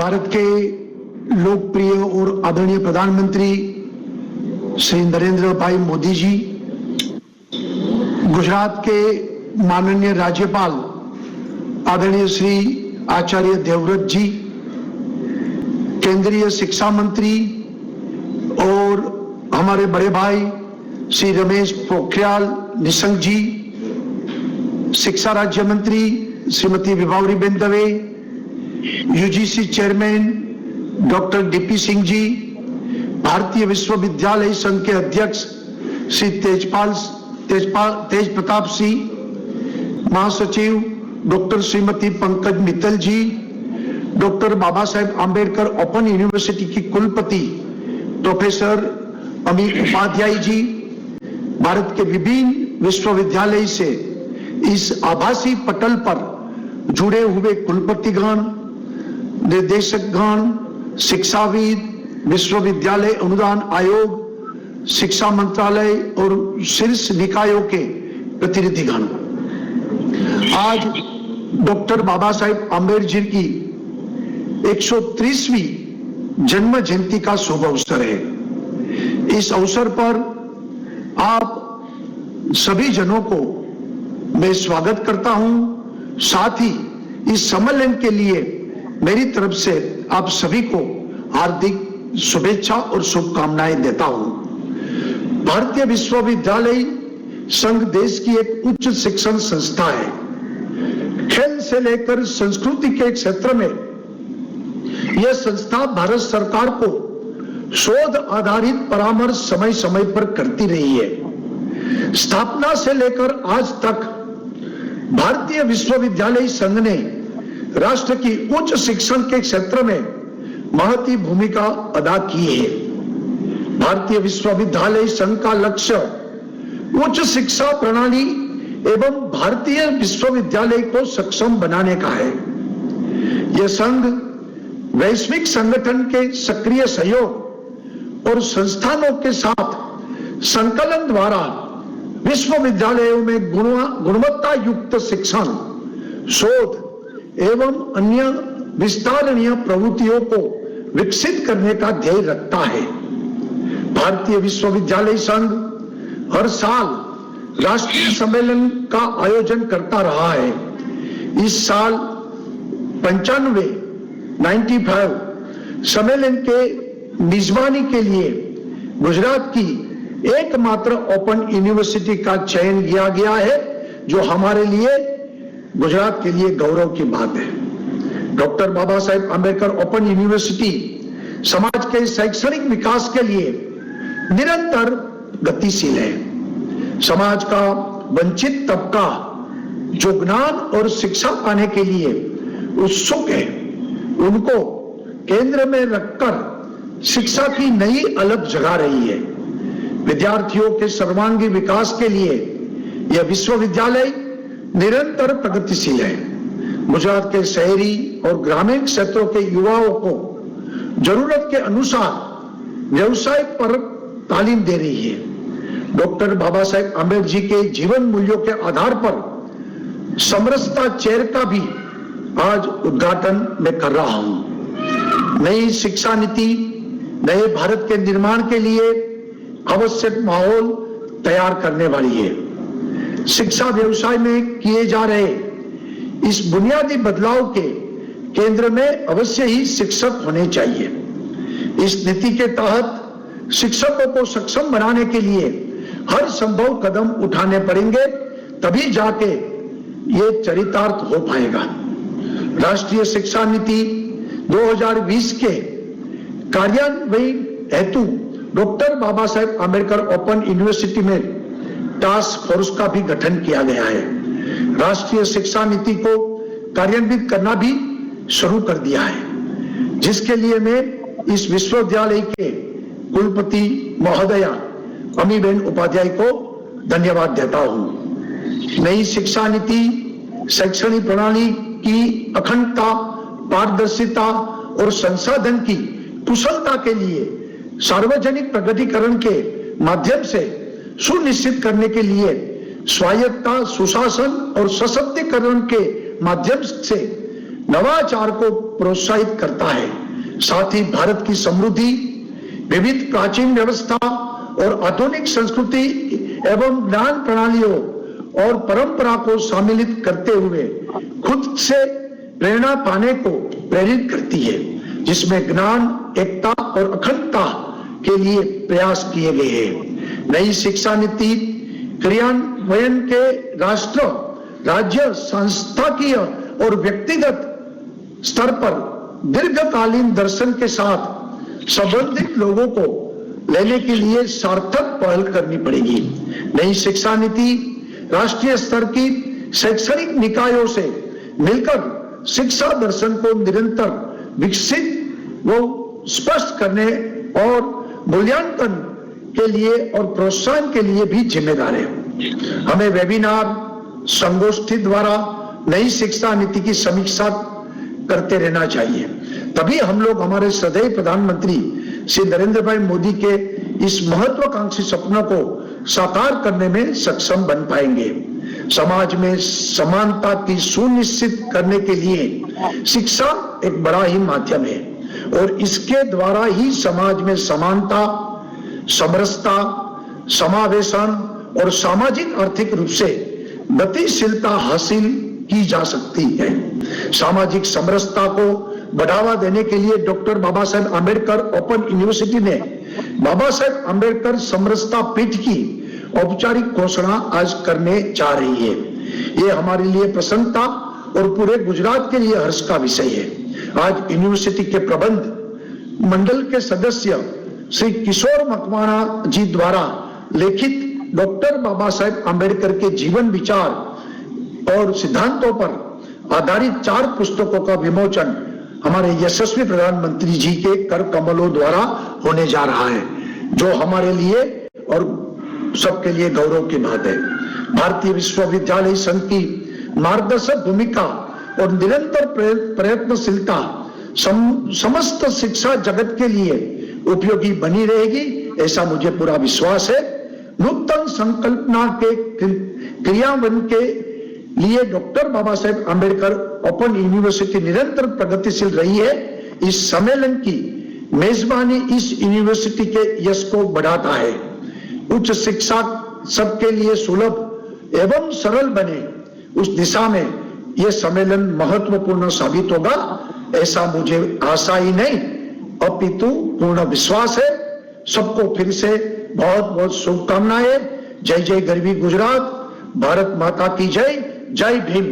भारत के लोकप्रिय और आदरणीय प्रधानमंत्री श्री नरेंद्र भाई मोदी जी, गुजरात के माननीय राज्यपाल आदरणीय श्री आचार्य देवव्रत जी, केंद्रीय शिक्षा मंत्री और हमारे बड़े भाई श्री रमेश पोखरियाल निशंक जी, शिक्षा राज्य मंत्री Shrimati Vibhavariben Dave, UGC chairman doctor DP Singh ji, भारतीय विश्वविद्यालय संघ के अध्यक्ष श्री तेज प्रताप सिंह, महासचिव डॉक्टर श्रीमती पंकज मित्तल जी, doctor Baba Saheb Ambedkar open university की कुलपति प्रोफेसर अमित उपाध्याय जी, भारत के विभिन्न विश्वविद्यालय से इस आभासी पटल पर जुड़े हुए कुलपतिगण, निर्देशकगण, शिक्षाविद, विश्वविद्यालय अनुदान आयोग, शिक्षा मंत्रालय और शीर्ष निकायों के प्रतिनिधिगण, आज डॉक्टर बाबा साहेब आंबेडकर जी की 130वीं जन्म जयंती का शुभ अवसर है। इस अवसर पर आप सभी जनों को मैं स्वागत करता हूं। साथ ही इस सम्मेलन के लिए मेरी तरफ से आप सभी को हार्दिक शुभेच्छा और शुभकामनाएं देता हूं। भारतीय विश्वविद्यालय संघ देश की एक उच्च शिक्षण संस्था है। खेल से लेकर संस्कृति के क्षेत्र में यह संस्था भारत सरकार को शोध आधारित परामर्श समय समय पर करती रही है। स्थापना से लेकर आज तक भारतीय विश्वविद्यालय संघ ने राष्ट्र की उच्च शिक्षण के क्षेत्र में महती भूमिका अदा की है। भारतीय विश्वविद्यालय संघ का लक्ष्य उच्च शिक्षा प्रणाली एवं भारतीय विश्वविद्यालय को सक्षम बनाने का है। यह संघ वैश्विक संगठन के सक्रिय सहयोग और संस्थानों के साथ संकलन द्वारा विश्वविद्यालयों में गुणवत्ता युक्त शिक्षण, शोध एवं अन्य विस्तारणीय प्रवृत्तियों को विकसित करने का ध्येय रखता है। भारतीय विश्वविद्यालय संघ हर साल राष्ट्रीय सम्मेलन का आयोजन करता रहा है। इस साल 95 सम्मेलन के मेजबानी के लिए गुजरात की एकमात्र ओपन यूनिवर्सिटी का चयन किया गया है, जो हमारे लिए गुजरात के लिए गौरव की बात है। Doctor Baba Saheb Ambedkar open university समाज के शैक्षणिक विकास के लिए निरंतर गतिशील है। समाज का वंचित तबका जो ज्ञान और शिक्षा पाने के लिए उत्सुक है, उनको केंद्र में रखकर शिक्षा की नई अलग जगा रही है। विद्यार्थियों के सर्वांगीण विकास के लिए यह विश्वविद्यालय निरंतर प्रगतिशील है। गुजरात के शहरी और ग्रामीण क्षेत्रों के युवाओं को जरूरत के अनुसार व्यवसाय पर तालीम दे रही है। डॉक्टर बाबा साहेब आंबेडकर जी के जीवन मूल्यों के आधार पर समरसता चेयर का भी आज उद्घाटन मैं कर रहा हूं। नई शिक्षा नीति नए भारत के निर्माण के लिए आवश्यक माहौल तैयार करने वाली है। शिक्षा व्यवसाय में किए जा रहे इस बुनियादी बदलाव के केंद्र में अवश्य ही शिक्षक होने चाहिए। इस नीति के तहत शिक्षकों को सक्षम बनाने के लिए हर संभव कदम उठाने पड़ेंगे, तभी जाके ये चरितार्थ हो पाएगा। राष्ट्रीय शिक्षा नीति 2020 के कार्यान्वयन हेतु doctor Baba Saheb Ambedkar open university में टास्क फोर्स का भी गठन किया गया है। राष्ट्रीय शिक्षा नीति को कार्यान्वित करना भी शुरू कर दिया है, जिसके लिए मैं इस विश्वविद्यालय के कुलपति महोदया अमीबेन उपाध्याय को धन्यवाद देता हूं। नई शिक्षा नीति शैक्षणिक प्रणाली की अखंडता, पारदर्शिता और संसाधन की कुशलता के लिए सार्वजनिक प्रगतिकरण के माध्यम से सुनिश्चित करने के लिए स्वायत्तता, सुशासन और सशक्तिकरण के माध्यम से नवाचार को प्रोत्साहित करता है। साथ ही भारत की समृद्धि, विविध प्राचीन व्यवस्था और आधुनिक संस्कृति एवं ज्ञान प्रणालियों और परंपरा को सम्मिलित करते हुए खुद से प्रेरणा पाने को प्रेरित करती है, जिसमें ज्ञान, एकता और अखंडता के लिए प्रयास किए गए हैं। नई शिक्षा नीति क्रियान्वयन के राष्ट्र, राज्य, संस्थाकीय और व्यक्तिगत स्तर पर दीर्घकालीन दर्शन के साथ संबंधित लोगों को लेने के लिए सार्थक पहल करनी पड़ेगी। नई शिक्षा नीति राष्ट्रीय स्तर की शैक्षणिक निकायों से मिलकर शिक्षा दर्शन को निरंतर विकसित व स्पष्ट करने और मूल्यांकन के लिए और प्रोत्साहन के लिए भी जिम्मेदार है। हमें वेबिनार, संगोष्ठी द्वारा नई शिक्षा नीति की समीक्षा करते रहना चाहिए, तभी हम लोग हमारे श्रद्धेय प्रधानमंत्री श्री नरेंद्र भाई मोदी के इस महत्वाकांक्षी सपनों को साकार करने में सक्षम बन पाएंगे। समाज में समानता की सुनिश्चित करने के लिए शिक्षा एक बड़ा ही माध्यम है और इसके द्वारा ही समाज में समानता, समरसता, समावेशन और सामाजिक आर्थिक रूप से गतिशीलता हासिल की जा सकती है। सामाजिक समरसता को बढ़ावा देने के लिए doctor Baba Saheb Ambedkar open university ने बाबा साहेब आम्बेडकर समरसता पीठ की औपचारिक घोषणा आज करने जा रही है। ये हमारे लिए प्रसन्नता और पूरे गुजरात के लिए हर्ष का विषय है। आज यूनिवर्सिटी के प्रबंध मंडल के सदस्य श्री किशोर मकवाना जी द्वारा लिखित डॉक्टर बाबा साहेब आम्बेडकर के जीवन, विचार और सिद्धांतों पर आधारित 4 पुस्तकों का विमोचन हमारे यशस्वी प्रधानमंत्री जी के कर कमलों द्वारा होने जा रहा है, जो हमारे लिए और सबके लिए गौरव की बात है। भारतीय विश्वविद्यालय संघ की मार्गदर्शक भूमिका और निरंतर प्रयत्नशीलता समस्त शिक्षा जगत के लिए उपयोगी बनी रहेगी, ऐसा मुझे पूरा विश्वास है। नूतन संकल्पना के क्रियान्वयन के लिए doctor Baba Saheb Ambedkar open university निरंतर प्रगतिशील रही है। इस सम्मेलन की मेजबानी इस यूनिवर्सिटी के यश को बढ़ाता है। उच्च शिक्षा सबके लिए सुलभ एवं सरल बने, उस दिशा में यह सम्मेलन महत्वपूर्ण साबित होगा, ऐसा मुझे आशा ही नहीं अपितु पूर्ण विश्वास है। सबको फिर से बहुत बहुत शुभकामनाएं। जय जय गरवी गुजरात, भारत माता की जय, जय भीम।